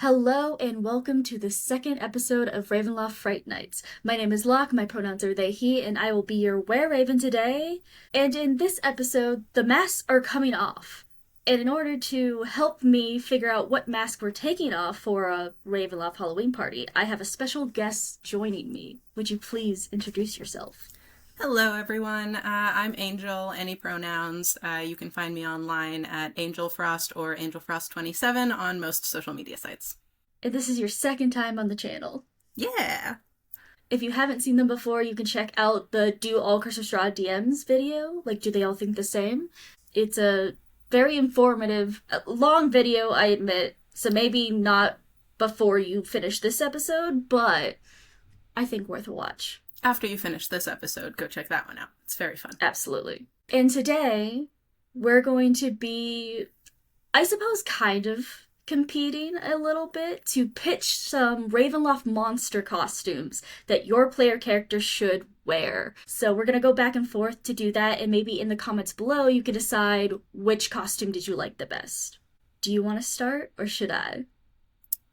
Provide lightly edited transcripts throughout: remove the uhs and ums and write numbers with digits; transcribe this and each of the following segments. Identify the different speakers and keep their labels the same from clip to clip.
Speaker 1: Hello and welcome to the second episode of Ravenloft Fright Nights. My name is Locke, my pronouns are they, he, and I will be your were-raven today. And in this episode, the masks are coming off. And in order to help me figure out what mask we're taking off for a Ravenloft Halloween party, I have a special guest joining me. Would you please introduce yourself?
Speaker 2: Hello, everyone. I'm Angel, any pronouns. You can find me online at AngelFrost or AngelFrost27 on most social media sites.
Speaker 1: And this is your second time on the channel.
Speaker 2: Yeah!
Speaker 1: If you haven't seen them before, you can check out the Do All Curse of Strahd DMs video. Like, do they all think the same? It's a very informative, long video, I admit. So maybe not before you finish this episode, but I think worth a watch.
Speaker 2: After you finish this episode, go check that one out. It's very fun.
Speaker 1: Absolutely. And today, we're going to be, I suppose, kind of competing a little bit to pitch some Ravenloft monster costumes that your player character should wear. So we're going to go back and forth to do that, and maybe in the comments below you can decide which costume did you like the best. Do you want to start, or should I?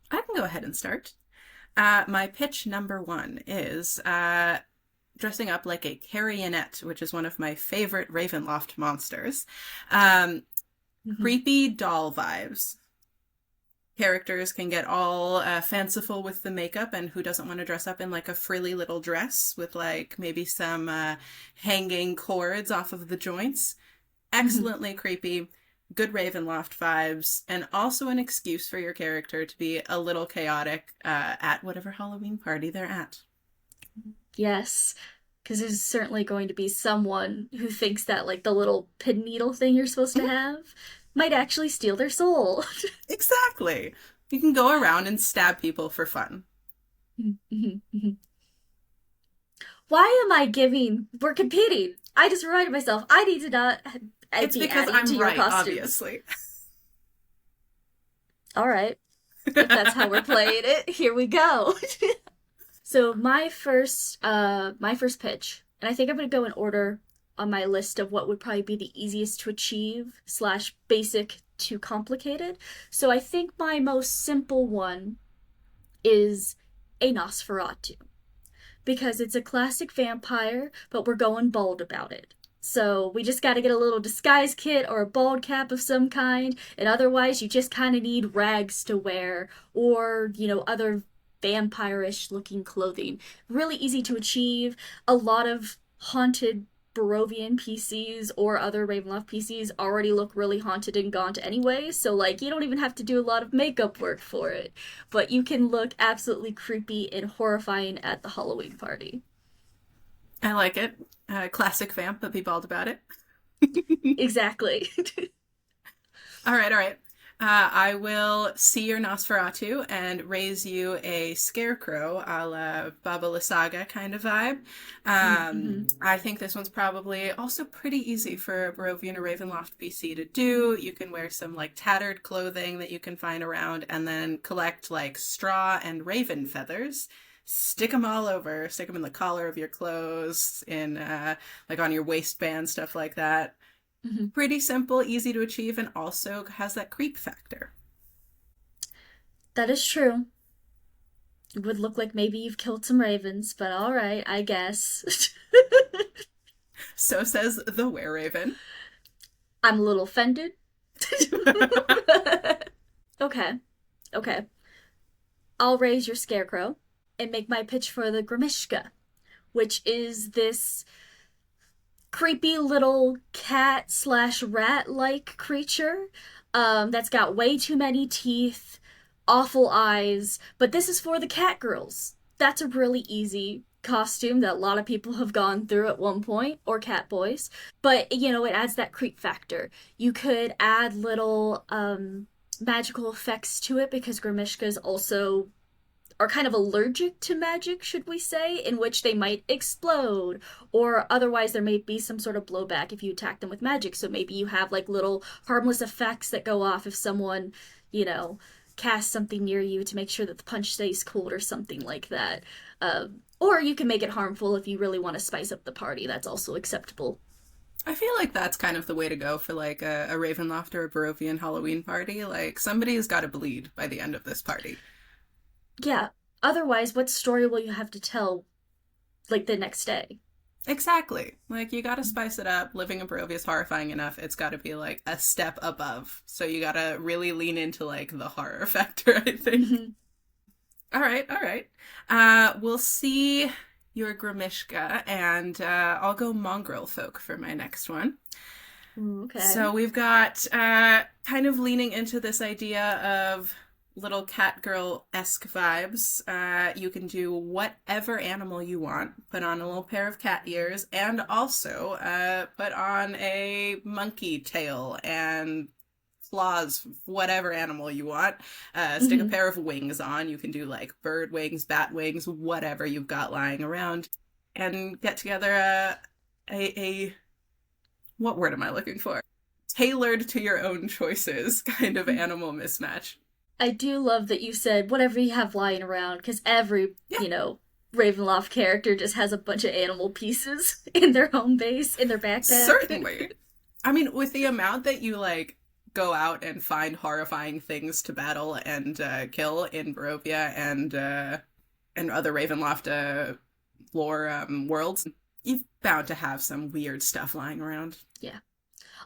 Speaker 2: I can go ahead and start. My pitch number one is dressing up like a carrionette, which is one of my favorite Ravenloft monsters. Creepy doll vibes. Characters can get all fanciful with the makeup, and who doesn't want to dress up in like a frilly little dress with like maybe some hanging cords off of the joints. Excellently creepy. Good Ravenloft vibes, and also an excuse for your character to be a little chaotic at whatever Halloween party they're at.
Speaker 1: Yes, because there's certainly going to be someone who thinks that like the little pin needle thing you're supposed to have might actually steal their soul.
Speaker 2: Exactly. You can go around and stab people for fun.
Speaker 1: Why am I giving? We're competing. I just reminded myself. I need to not.
Speaker 2: It's because I'm right, obviously.
Speaker 1: All right. If that's how we're playing it, here we go. So my first pitch, and I think I'm gonna go in order on my list of what would probably be the easiest to achieve / basic to complicated. So I think my most simple one is a Nosferatu, because it's a classic vampire, but we're going bold about it. So we just got to get a little disguise kit or a bald cap of some kind, and otherwise you just kind of need rags to wear or, other vampire-ish looking clothing. Really easy to achieve. A lot of haunted Barovian PCs or other Ravenloft PCs already look really haunted and gaunt anyway, so like you don't even have to do a lot of makeup work for it. But you can look absolutely creepy and horrifying at the Halloween party.
Speaker 2: I like it. Classic vamp, but be bald about it.
Speaker 1: Exactly.
Speaker 2: All right. I will see your Nosferatu and raise you a scarecrow a la Baba Lysaga kind of vibe. I think this one's probably also pretty easy for a Barovian or Ravenloft PC to do. You can wear some like tattered clothing that you can find around and then collect like straw and raven feathers. Stick them all over. Stick them in the collar of your clothes, in like on your waistband, stuff like that. Pretty simple, easy to achieve, and also has that creep factor.
Speaker 1: That is true. It would look like maybe you've killed some ravens, but all right, I guess.
Speaker 2: So says the wereraven.
Speaker 1: I'm a little offended. Okay. I'll raise your scarecrow and make my pitch for the Grimishka, which is this creepy little cat / rat-like creature that's got way too many teeth, awful eyes, but this is for the cat girls. That's a really easy costume that a lot of people have gone through at one point, or cat boys, but it adds that creep factor. You could add little magical effects to it because Grimishkas also are kind of allergic to magic, should we say, in which they might explode, or otherwise there may be some sort of blowback if you attack them with magic. So maybe you have like little harmless effects that go off if someone, casts something near you to make sure that the punch stays cold or something like that. Or you can make it harmful if you really want to spice up the party. That's also acceptable.
Speaker 2: I feel like that's kind of the way to go for like a Ravenloft or a Barovian Halloween party. Like somebody's got to bleed by the end of this party.
Speaker 1: Yeah. Otherwise, what story will you have to tell like the next day?
Speaker 2: Exactly. Like you got to spice it up. Living in Barovia is horrifying enough. It's got to be like a step above. So you got to really lean into like the horror factor, I think.
Speaker 1: Mhm.
Speaker 2: All right, all right. We'll see your Grimishka, and I'll go mongrel folk for my next one.
Speaker 1: Ooh, okay.
Speaker 2: So we've got kind of leaning into this idea of little cat girl esque vibes. You can do whatever animal you want, put on a little pair of cat ears, and also put on a monkey tail and claws, whatever animal you want. Stick a
Speaker 1: Hmm.
Speaker 2: pair of wings on. You can do like bird wings, bat wings, whatever you've got lying around, and get together a what word am I looking for? Tailored to your own choices kind of animal mismatch.
Speaker 1: I do love that you said whatever you have lying around, because every,
Speaker 2: Yeah,
Speaker 1: Ravenloft character just has a bunch of animal pieces in their home base, in their backpack.
Speaker 2: certainly. I mean, with the amount that you like go out and find horrifying things to battle and kill in Barovia and other Ravenloft lore worlds, you've bound to have some weird stuff lying around.
Speaker 1: Yeah.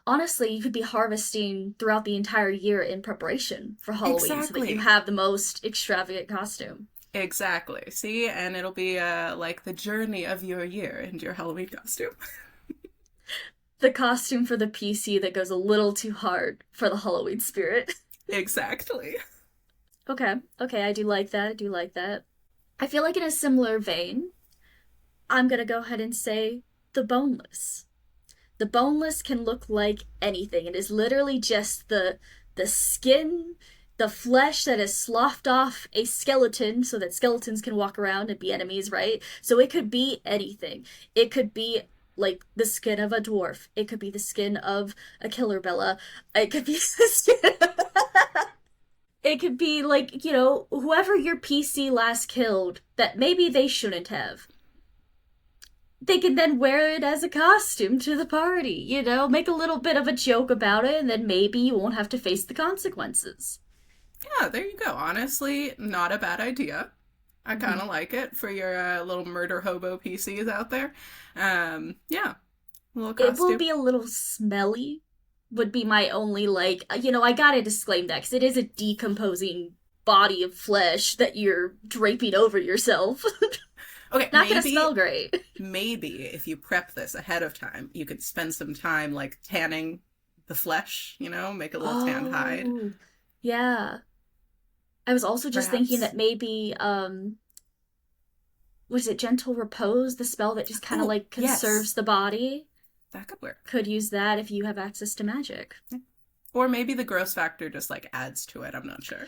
Speaker 1: Honestly, you could be harvesting throughout the entire year in preparation for Halloween so that you
Speaker 2: Exactly.
Speaker 1: have the most extravagant costume.
Speaker 2: Exactly. See, and it'll be like the journey of your year into your Halloween costume.
Speaker 1: The costume for the PC that goes a little too hard for the Halloween spirit.
Speaker 2: Exactly.
Speaker 1: Okay, okay, I do like that. I do like that. I feel like in a similar vein, I'm gonna go ahead and say the boneless. The boneless can look like anything. It is literally just the skin, the flesh that is sloughed off a skeleton so that skeletons can walk around and be enemies, right? So it could be anything. It could be like the skin of a dwarf. It could be the skin of a killer Bella. It could be the skin. It could be like, whoever your PC last killed that maybe they shouldn't have. They can then wear it as a costume to the party, make a little bit of a joke about it, and then maybe you won't have to face the consequences.
Speaker 2: Yeah, there you go. Honestly, not a bad idea. I kind
Speaker 1: Mm-hmm.
Speaker 2: of like it for your little murder hobo PCs out there. Yeah, little
Speaker 1: It will
Speaker 2: costume.
Speaker 1: be a little smelly, would be my only, like, I gotta disclaim that, because it is a decomposing body of flesh that you're draping over yourself.
Speaker 2: Okay,
Speaker 1: Not gonna smell great.
Speaker 2: maybe if you prep this ahead of time, you could spend some time like tanning the flesh, make a little tanned hide,
Speaker 1: Oh, yeah. I was also just thinking
Speaker 2: perhaps.
Speaker 1: that maybe, was it Gentle Repose, the spell that just kind of
Speaker 2: Oh,
Speaker 1: like
Speaker 2: yes,
Speaker 1: conserves the body?
Speaker 2: that could work.
Speaker 1: Could use that if you have access to magic.
Speaker 2: Or maybe the gross factor just like adds to it. I'm not sure.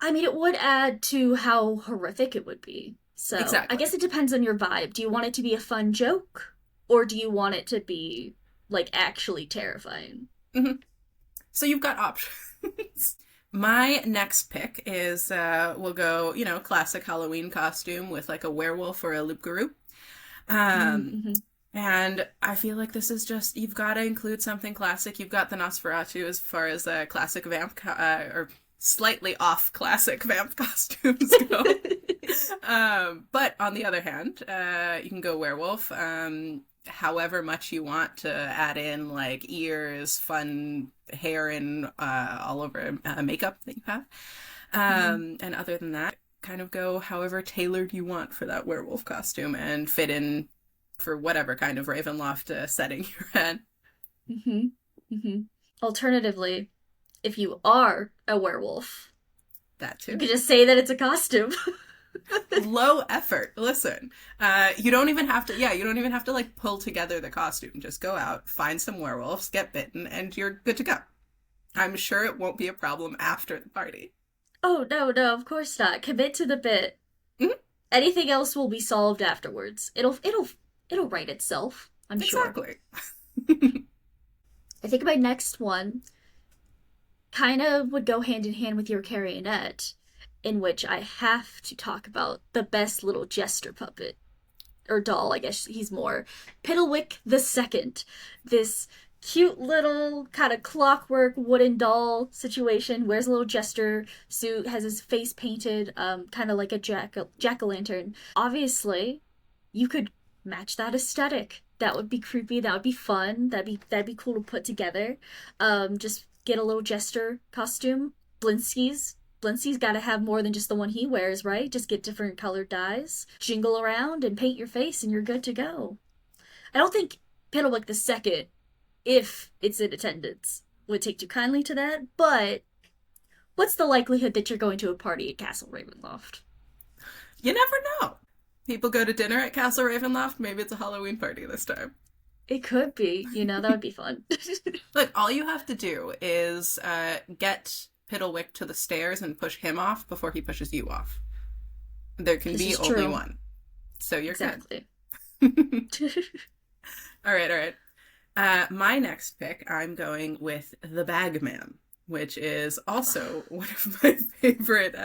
Speaker 1: I mean, it would add to how horrific it would be. So I
Speaker 2: Exactly.
Speaker 1: guess it depends on your vibe. Do you want it to be a fun joke? Or do you want it to be, like, actually terrifying?
Speaker 2: Hmm. So you've got options. My next pick is we'll go, classic Halloween costume with like a werewolf or a loup-garou. Um,
Speaker 1: Mm-hmm.
Speaker 2: and I feel like this is just you've got to include something classic. You've got the Nosferatu as far as classic or slightly off classic vamp costumes go. But on the other hand, you can go werewolf. However much you want to add in like ears, fun hair, and all over makeup that you have.
Speaker 1: Mm-hmm.
Speaker 2: And other than that, kind of go however tailored you want for that werewolf costume and fit in for whatever kind of Ravenloft setting you're in.
Speaker 1: Mm-hmm. Mm-hmm. Alternatively, if you are a werewolf,
Speaker 2: That
Speaker 1: you
Speaker 2: too.
Speaker 1: could just say that it's a costume.
Speaker 2: Low effort. Listen, you don't even have to. Yeah, you don't even have to like pull together the costume. Just go out, find some werewolves, get bitten, and you're good to go. I'm sure it won't be a problem after the party.
Speaker 1: Oh, no, no, of course not. Commit to the bit.
Speaker 2: Mhm,
Speaker 1: Anything else will be solved afterwards. It'll right itself, I'm sure.
Speaker 2: exactly.
Speaker 1: I think my next one kind of would go hand in hand with your carionette, in which I have to talk about the best little jester puppet. or doll, I guess he's more. Piddlewick the Second. This cute little kind of clockwork wooden doll situation. Wears a little jester suit, has his face painted, kind of like a jack-o'-lantern. Obviously, you could match that aesthetic. That would be creepy. That would be fun. That'd be cool to put together. Just get a little jester costume. Blinsky's got to have more than just the one he wears, right? Just get different colored dyes, jingle around, and paint your face, and you're good to go. I don't think Piddlewick the Second, if it's in attendance, would take too kindly to that, but what's the likelihood that you're going to a party at Castle Ravenloft?
Speaker 2: You never know. People go to dinner at Castle Ravenloft. Maybe it's a Halloween party this time.
Speaker 1: It could be, that would be fun.
Speaker 2: Look, all you have to do is get Piddlewick to the stairs and push him off before he pushes you off. There can be only one. So you're
Speaker 1: exactly.
Speaker 2: good. All right. My next pick, I'm going with the Bagman, which is also one of my favorite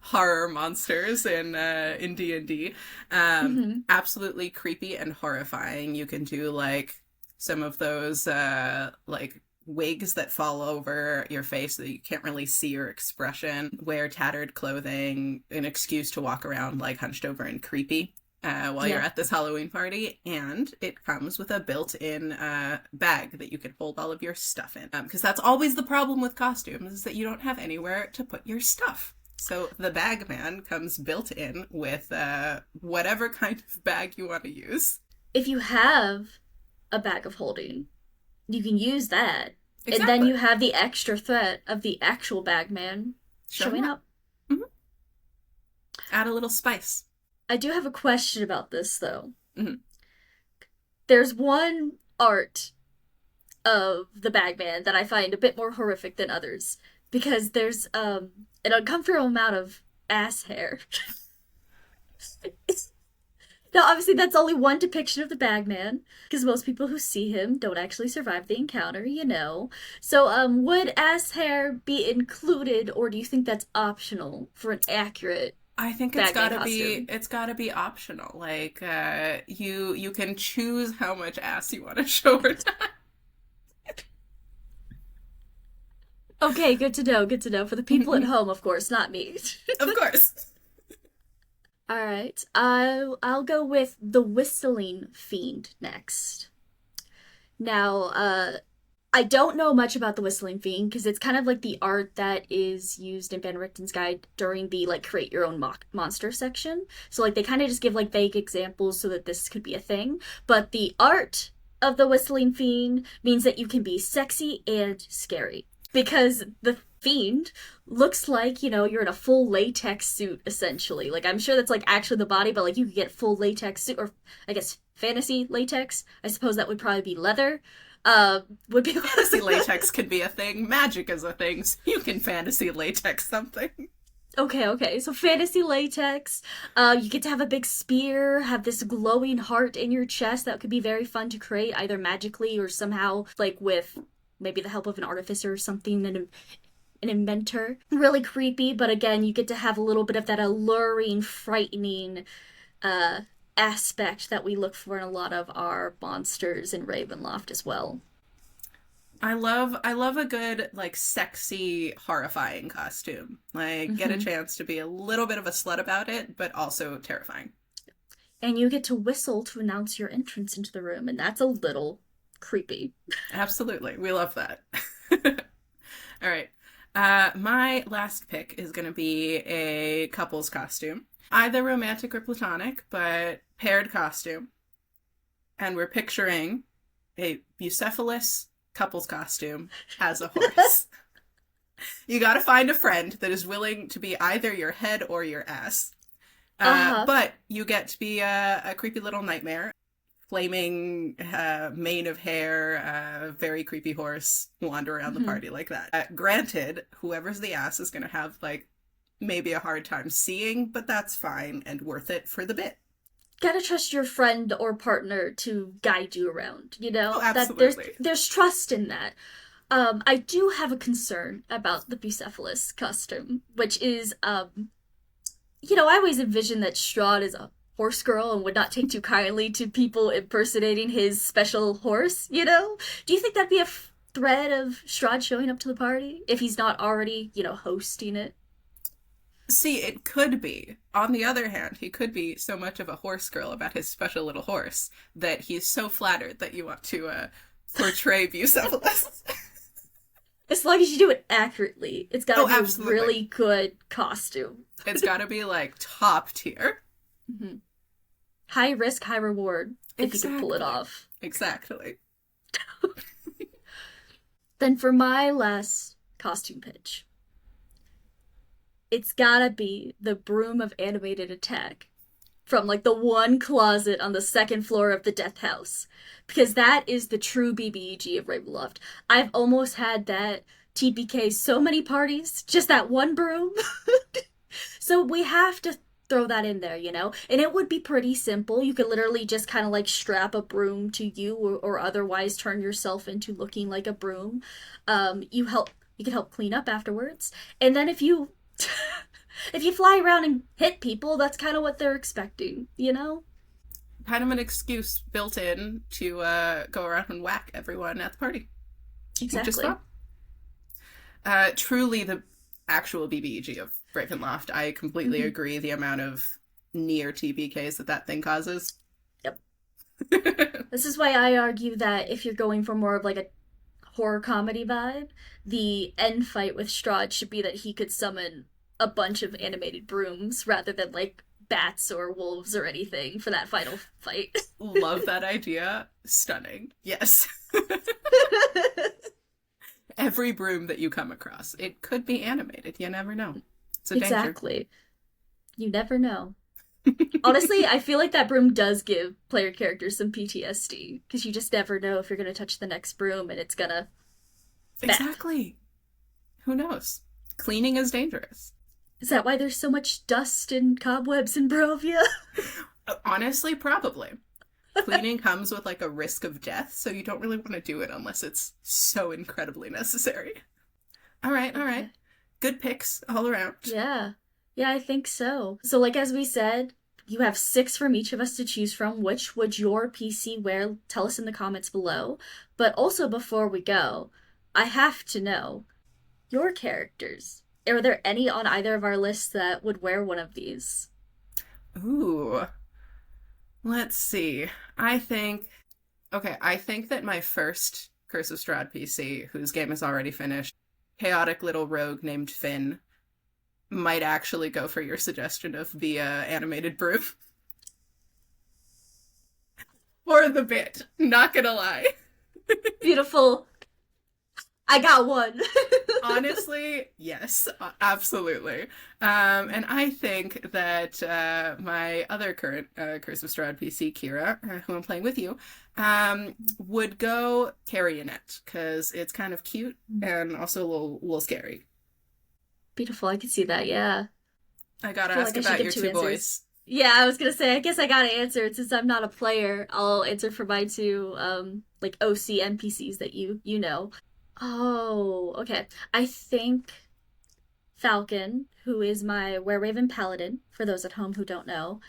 Speaker 2: horror monsters in D&D. Absolutely creepy and horrifying. You can do like some of those like wigs that fall over your face so that you can't really see your expression. Wear tattered clothing, an excuse to walk around like hunched over and creepy. While you're at this Halloween party, and it comes with a built-in bag that you can hold all of your stuff in. Because that's always the problem with costumes, is that you don't have anywhere to put your stuff. So the Bagman comes built in with whatever kind of bag you want to use.
Speaker 1: If you have a bag of holding, you can use that.
Speaker 2: Exactly.
Speaker 1: And then you have the extra threat of the actual Bagman showing up.
Speaker 2: Mm-hmm. Add a little spice.
Speaker 1: I do have a question about this, though. Mm-hmm. There's one art of the Bagman that I find a bit more horrific than others, because there's an uncomfortable amount of ass hair. Now, obviously, that's only one depiction of the Bagman, because most people who see him don't actually survive the encounter, So, would ass hair be included, or do you think that's optional for an accurate
Speaker 2: I think it's gotta be optional. Like, you can choose how much ass you want to show or not.
Speaker 1: Okay, good to know. For the people at home, of course, not me.
Speaker 2: Of course.
Speaker 1: All right, I'll go with the Whistling Fiend next. Now, I don't know much about the Whistling Fiend because it's kind of like the art that is used in Ben Richton's guide during the like create your own monster section. So like they kind of just give like vague examples so that this could be a thing. But the art of the Whistling Fiend means that you can be sexy and scary because the fiend looks like, you're in a full latex suit essentially. Like I'm sure that's like actually the body, but like you could get full latex suit, or I guess fantasy latex. I suppose that would probably be leather. Would be
Speaker 2: fantasy latex could be a thing. Magic is a thing, so you can fantasy latex something.
Speaker 1: Okay. So fantasy latex. You get to have a big spear, have this glowing heart in your chest that could be very fun to create, either magically or somehow, like with maybe the help of an artificer or something, an inventor. Really creepy, but again, you get to have a little bit of that alluring, frightening, aspect that we look for in a lot of our monsters in Ravenloft as well.
Speaker 2: I love a good like sexy horrifying costume. Like get a chance to be a little bit of a slut about it, but also terrifying.
Speaker 1: And you get to whistle to announce your entrance into the room, and that's a little creepy.
Speaker 2: Absolutely. We love that. All right. My last pick is going to be a couple's costume. Either romantic or platonic, but paired costume. And we're picturing a Bucephalus couple's costume as a horse. You gotta find a friend that is willing to be either your head or your ass. But you get to be a creepy little nightmare. Flaming mane of hair, very creepy horse, wander around the party like that. Granted, whoever's the ass is going to have, like, maybe a hard time seeing, but that's fine and worth it for the bit.
Speaker 1: Gotta trust your friend or partner to guide you around,
Speaker 2: Oh, absolutely.
Speaker 1: There's trust in that. I do have a concern about the Bucephalus costume, which is, I always envision that Strahd is horse girl and would not take too kindly to people impersonating his special horse, you know? Do you think that'd be a thread of Strahd showing up to the party if he's not already, hosting it?
Speaker 2: See, it could be. On the other hand, he could be so much of a horse girl about his special little horse that he's so flattered that you want to portray Bucephalus.
Speaker 1: As long as you do it accurately, it's gotta
Speaker 2: Oh,
Speaker 1: be a
Speaker 2: absolutely.
Speaker 1: really good costume.
Speaker 2: It's gotta be like top tier.
Speaker 1: Mm-hmm. High risk, high reward, if you can pull it
Speaker 2: Exactly.
Speaker 1: off.
Speaker 2: Exactly.
Speaker 1: Then for my last costume pitch, it's gotta be the broom of animated attack from like the one closet on the second floor of the death house. Because that is the true BBEG of Ravenloft. I've almost had that TPK so many parties, just that one broom. So we have to throw that in there, you know? And it would be pretty simple. You could literally just kind of like strap a broom to you or otherwise turn yourself into looking like a broom. You can help clean up afterwards. And then if you if you fly around and hit people, that's kind of what they're expecting, you know?
Speaker 2: Kind of an excuse built in to go around and whack everyone at the party, which is
Speaker 1: Exactly.
Speaker 2: fun. Truly the actual BBEG of Ravenloft. I completely
Speaker 1: Mm-hmm.
Speaker 2: agree the amount of near TPKs that thing causes.
Speaker 1: Yep. This is why I argue that if you're going for more of like a horror comedy vibe, the end fight with Strahd should be that he could summon a bunch of animated brooms rather than like bats or wolves or anything for that final fight.
Speaker 2: Love that idea. Stunning. Yes. Every broom that you come across, it could be animated. You never know. It's a danger.
Speaker 1: Exactly. You never know. Honestly, I feel like that broom does give player characters some PTSD because you just never know if you're going to touch the next broom and it's going to bap.
Speaker 2: Exactly. Who knows? Cleaning is dangerous.
Speaker 1: Is that why there's so much dust and cobwebs in Brovia?
Speaker 2: Honestly, probably. Cleaning comes with like a risk of death, so you don't really want to do it unless it's so incredibly necessary. All right, all right.
Speaker 1: Okay.
Speaker 2: Good picks all around.
Speaker 1: Yeah. Yeah, I think so. So, like as we said, you have six from each of us to choose from. Which would your PC wear? Tell us in the comments below. But also, before we go, I have to know your characters. Are there any on either of our lists that would wear one of these?
Speaker 2: Ooh. Let's see. I think that my first Curse of Strahd PC, whose game is already finished, chaotic little rogue named Finn, might actually go for your suggestion of the animated broom. For the bit, not gonna lie.
Speaker 1: Beautiful. I got one.
Speaker 2: Honestly, yes, absolutely. And I think that my other current Curse of Strahd PC, Kira, who I'm playing with you, would go Carrionet because it's kind of cute and also a little scary.
Speaker 1: Beautiful. I can see that. Yeah.
Speaker 2: I
Speaker 1: I
Speaker 2: gotta
Speaker 1: feel
Speaker 2: ask
Speaker 1: like I should
Speaker 2: about
Speaker 1: give
Speaker 2: your
Speaker 1: two
Speaker 2: two
Speaker 1: answers.
Speaker 2: boys.
Speaker 1: Yeah, I was gonna say, I guess I gotta answer it since I'm not a player. I'll answer for my two, like OC NPCs that you know. Oh, okay. I think Falcon, who is my wereraven paladin, for those at home who don't know,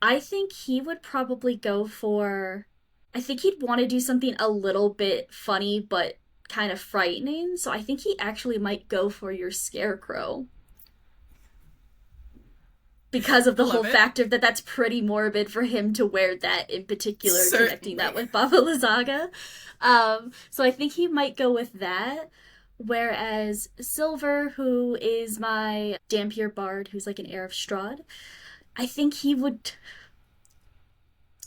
Speaker 1: I think he would probably go for. I think he'd want to do something a little bit funny but kind of frightening. So I think he actually might go for your scarecrow because of the whole
Speaker 2: Love it.
Speaker 1: factor that that's pretty morbid for him to wear that in particular, connecting that
Speaker 2: Certainly.
Speaker 1: with Baba Lysaga. So I think he might go with that. Whereas Silver, who is my Dampier Bard, who's like an heir of Strahd, I think he would.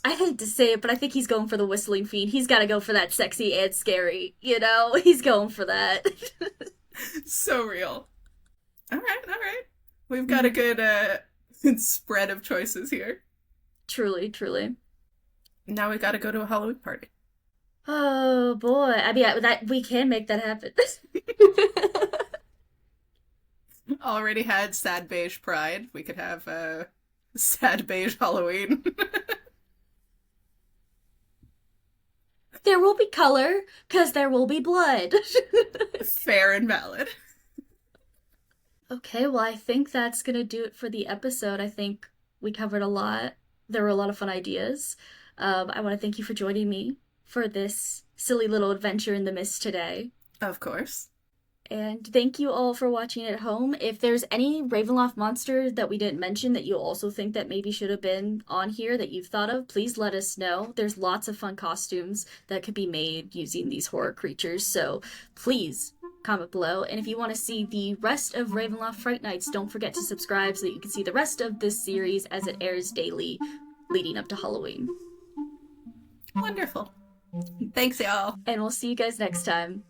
Speaker 1: I hate to say it, but I think he's going for the Whistling Fiend. He's got to go for that sexy and scary, you know? He's going for that.
Speaker 2: So real. All right, all right. We've got a good spread of choices here.
Speaker 1: Truly, truly.
Speaker 2: Now we gotta go to a Halloween party.
Speaker 1: Oh boy. I mean, that we can make that happen.
Speaker 2: Already had Sad Beige Pride. We could have Sad Beige Halloween.
Speaker 1: There will be color, because there will be blood.
Speaker 2: Fair and valid.
Speaker 1: Okay, well, I think that's gonna do it for the episode. I think we covered a lot. There were a lot of fun ideas. I want to thank you for joining me for this silly little adventure in the mist today.
Speaker 2: Of course.
Speaker 1: And thank you all for watching at home. If there's any Ravenloft monster that we didn't mention that you also think that maybe should have been on here that you've thought of, please let us know. There's lots of fun costumes that could be made using these horror creatures, so please comment below. And if you want to see the rest of Ravenloft Fright Nights, don't forget to subscribe so that you can see the rest of this series as it airs daily leading up to Halloween.
Speaker 2: Wonderful. Thanks, y'all.
Speaker 1: And we'll see you guys next time.